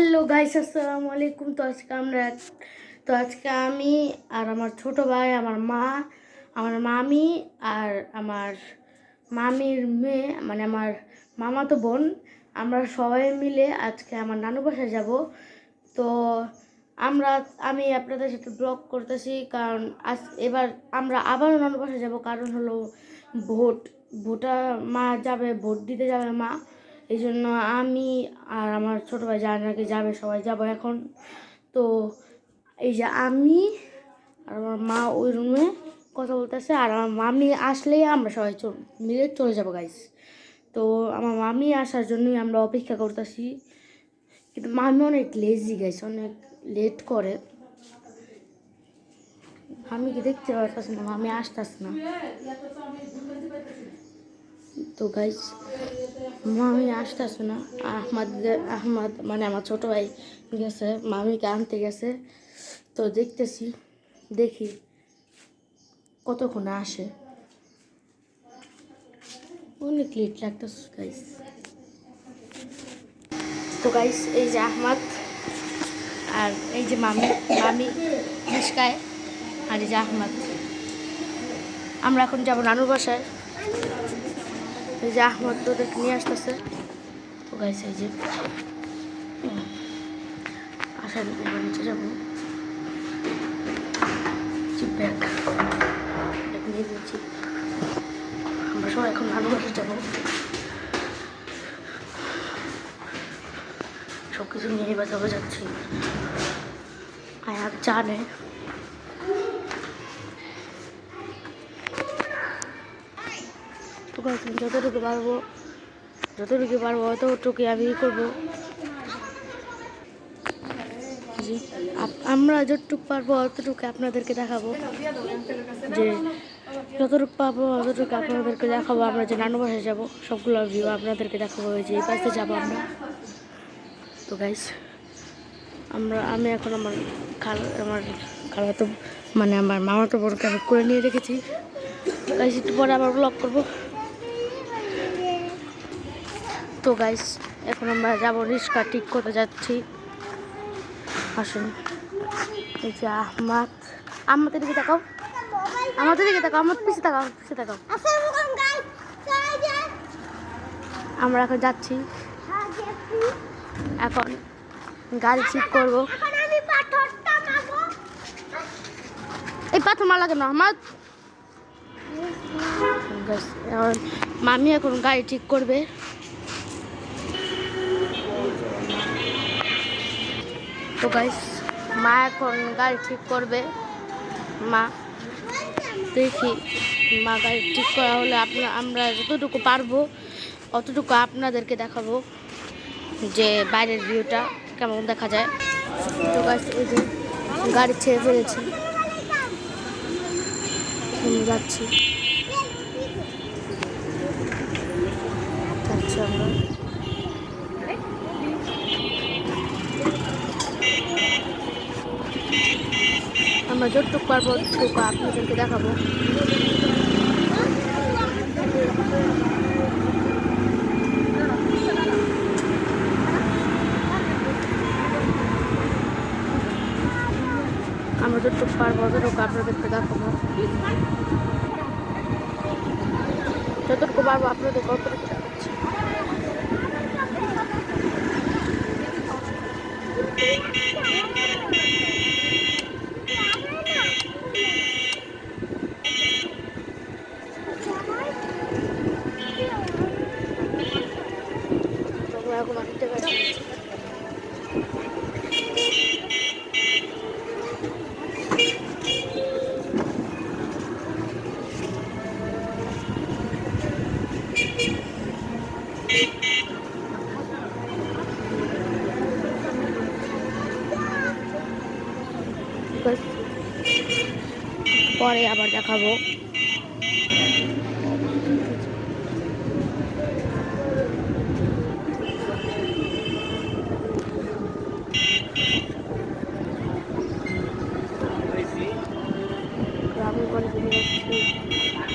Hello guys, আসসালামু আলাইকুম। তো আজকে আমি আর আমার ছোট ভাই, আমার মা, আমার মামি আর আমার মামির মেয়ে, মানে আমার মামাতো বোন, আমরা সবাই মিলে আজকে আমার নানু বাসায় যাব। তো আমি আপনাদের সাথে ব্লগ করতেছি, কারণ এবার আমরা আবারও নানু বাসায় যাব। কারণ হলো ভোটা মা যাবে, ভোট দিতে যাবে মা। এই জন্য আমি আর আমার ছোটো ভাই নাকি যাবে, সবাই যাব এখন। তো এই যে আমি আর আমার মা ওই রুমে কথা বলতেছে, আর আমার মামি আসলেই আমরা সবাই মিলে চলে যাবো গাইস। তো আমার মামি আসার জন্যই আমরা অপেক্ষা করতেছি, কিন্তু মামি অনেক লেজি গাইস, অনেক লেট করে। আমি কি দেখতে পারতেছি না, মামি আসতেছে না। তো গাইস মামি আসতেছে না। আহমদ মানে আমার ছোটো ভাই গেছে, মামিকে আনতে গেছে। তো দেখি কতক্ষণে আসে। অনেক লেট লাগতেছে গাইস। তো গাইস এই যে আহমদ, আর এই যে মামি মিশকায়, আর এই যে আহমদ। আমরা এখন যাবো নানুর বাসায়। এই যে আহমদ তোদেরকে নিয়ে আসতেছে। তো গাইস এই যে আসার নিচে যাবো, ব্যাগ নিয়ে দিচ্ছি। আমরা সবাই এখন নানু বাসায় যাবো, সব কিছু নিয়ে বাঁচাবো যাচ্ছি। আর জানে যতটুকু পারবো অতটুকু আমি করবো। আমরা যতটুকু পারবো অতটুকু আপনাদেরকে দেখাবো, যে যতটুকু পারবো অতটুকু আপনাদেরকে দেখাবো। আমরা যে নানু বাসায় যাবো সবগুলো ভিউ আপনাদেরকে দেখাবো, যে এই পাশে যাবো আমরা। তো গাইস আমি এখন আমার খালাতো মানে আমার মামাতো বোনকে আমি করে নিয়ে রেখেছি। গাইস একটু পরে আবার ব্লগ করবো। তো গাইস এখন আমরা যাবো, রিক্সা ঠিক করতে যাচ্ছি। আসুন, এই যে আমাদের দিকে তাকাও, আমার পিছিয়ে তাকাও। আমরা এখন যাচ্ছি, এখন গাড়ি ঠিক করবো। এই পাথর মারা কেন আমার? মামি এখন গাড়ি ঠিক করবে। তো গাইস মা এখন গাড়ি ঠিক করবে। দেখি মা গাড়ি ঠিক করা হলে আমরা যতটুকু পারবো অতটুকু আপনাদেরকে দেখাবো, যে বাইরের ভিউটা কেমন দেখা যায়। তো গাইস এই যে গাড়ি ছেড়ে ফেলেছি, যাচ্ছি। আমরা যতটুকু পারবো ততটুকু আপনাদেরকে দেখাবো। আমরা যতটুকু পারবো ততটুকু আপনাদেরকে দেখাবো, যতটুকু পারবো আপনাদের কতটুকু দেখাচ্ছি। এখন অনেকটা গাড়ি পরে আবার দেখাবো। গ্রামের বাড়ি ঘুরে যাচ্ছি,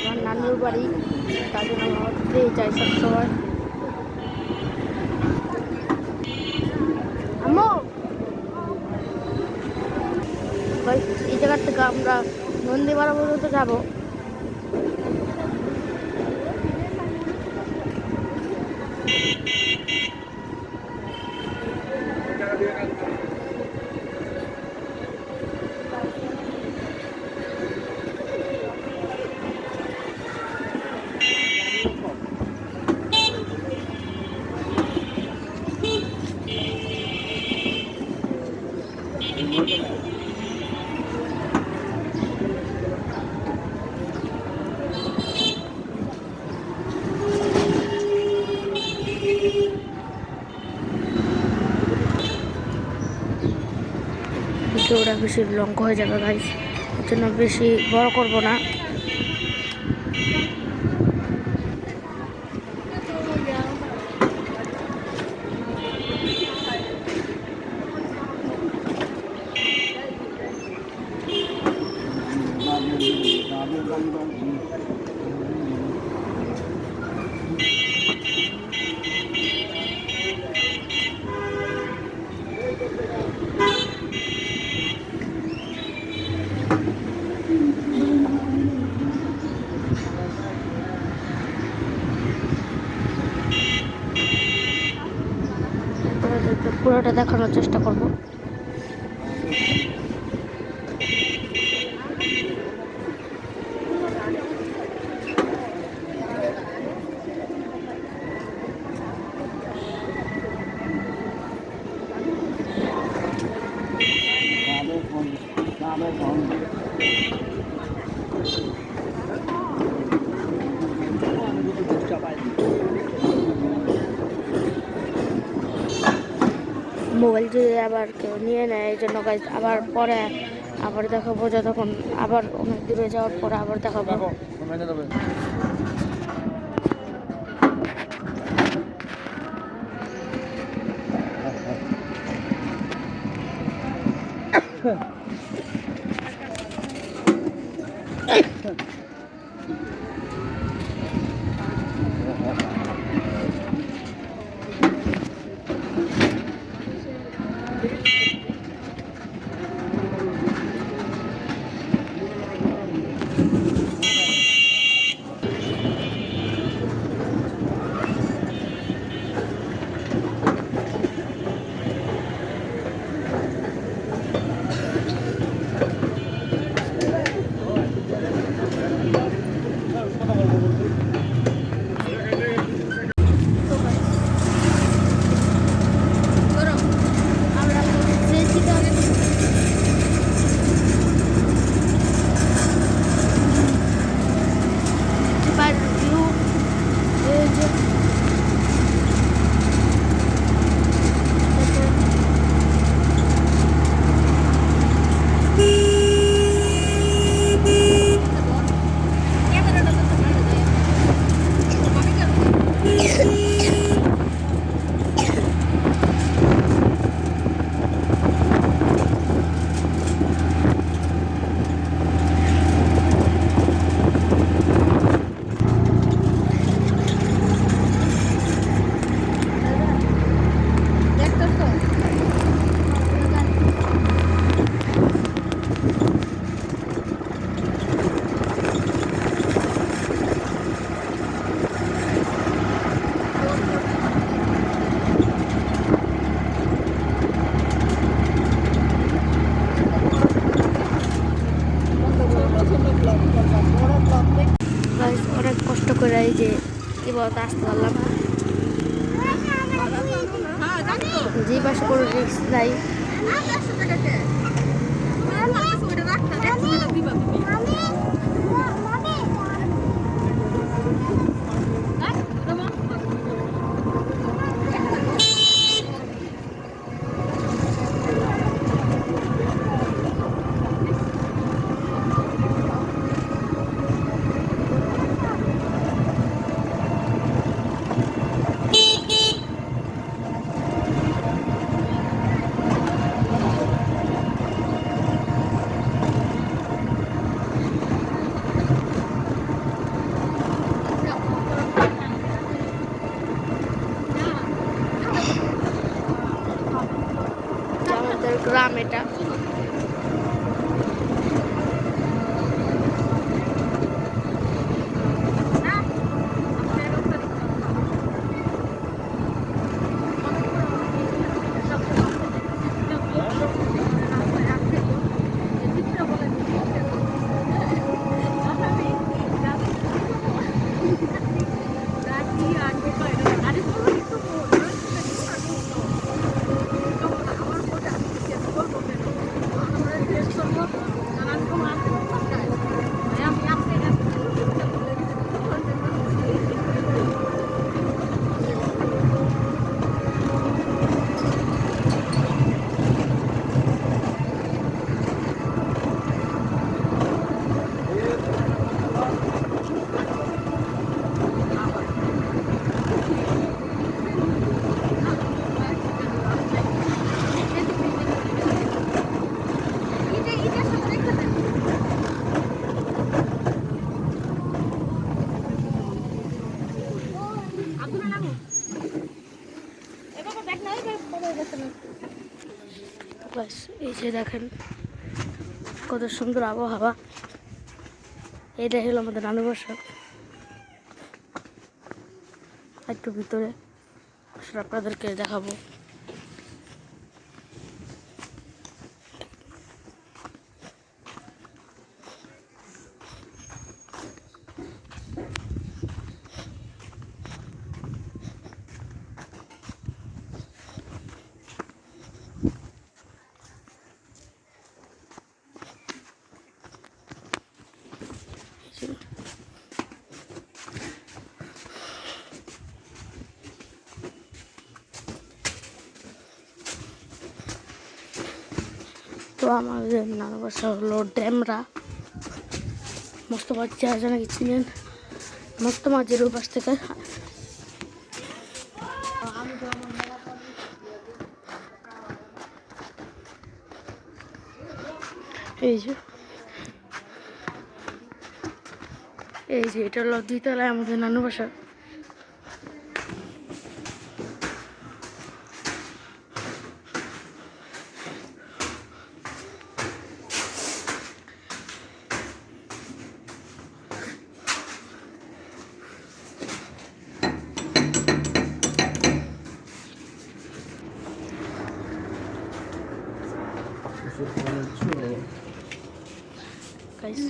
আমার নানুর বাড়ি, তার জন্য আমার যাই সবসময়। আম্মু গাইস, এই জায়গা থেকে আমরা নন্দীপাড়া পর্যন্ত যাবো। ভিডিওটা বেশি লং হয়ে যাবে গাইস, এর জন্য বেশি বড় করব না। পুরোটা দেখানোর চেষ্টা করব। মোবাইল যদি আবার কেউ নিয়ে নেয়, এই জন্য গাইজ আবার পরে আবার দেখাবো, যতক্ষণ আবার অনেক দূরে যাওয়ার পরে আবার দেখাবো। অনেক কষ্ট করে এই যে কি বলতে আসতে পারলাম, যে পাশে কোনো রিস্ক নাই। গ্রাম এটা। ব্যাস এই যে দেখেন কত সুন্দর আবহাওয়া। এইটাই হলো আমাদের নানু বাসা। একটু ভিতরে সেটা আপনাদেরকে দেখাবো। তো আমাদের নানু বাসা হলো ড্যামরা। মস্ত বাচ্চা জানা গেছিলেন মস্ত মাঝের পাশ থেকে। এই যে এটা হলো 2 তলায় আমাদের নানু বাসা। Guys.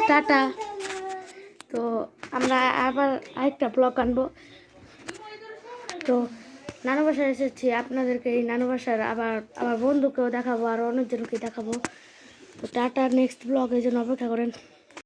টাটা। তো আমরা আবার আরেকটা ব্লগ আনবো। তো নানু বাসায় এসেছি, আপনাদেরকে এই নানু বাসার আবার আমার বন্ধুকেও দেখাবো আর অনেকজনকে দেখাবো। তো টাটা, নেক্সট ব্লগের জন্য অপেক্ষা করেন।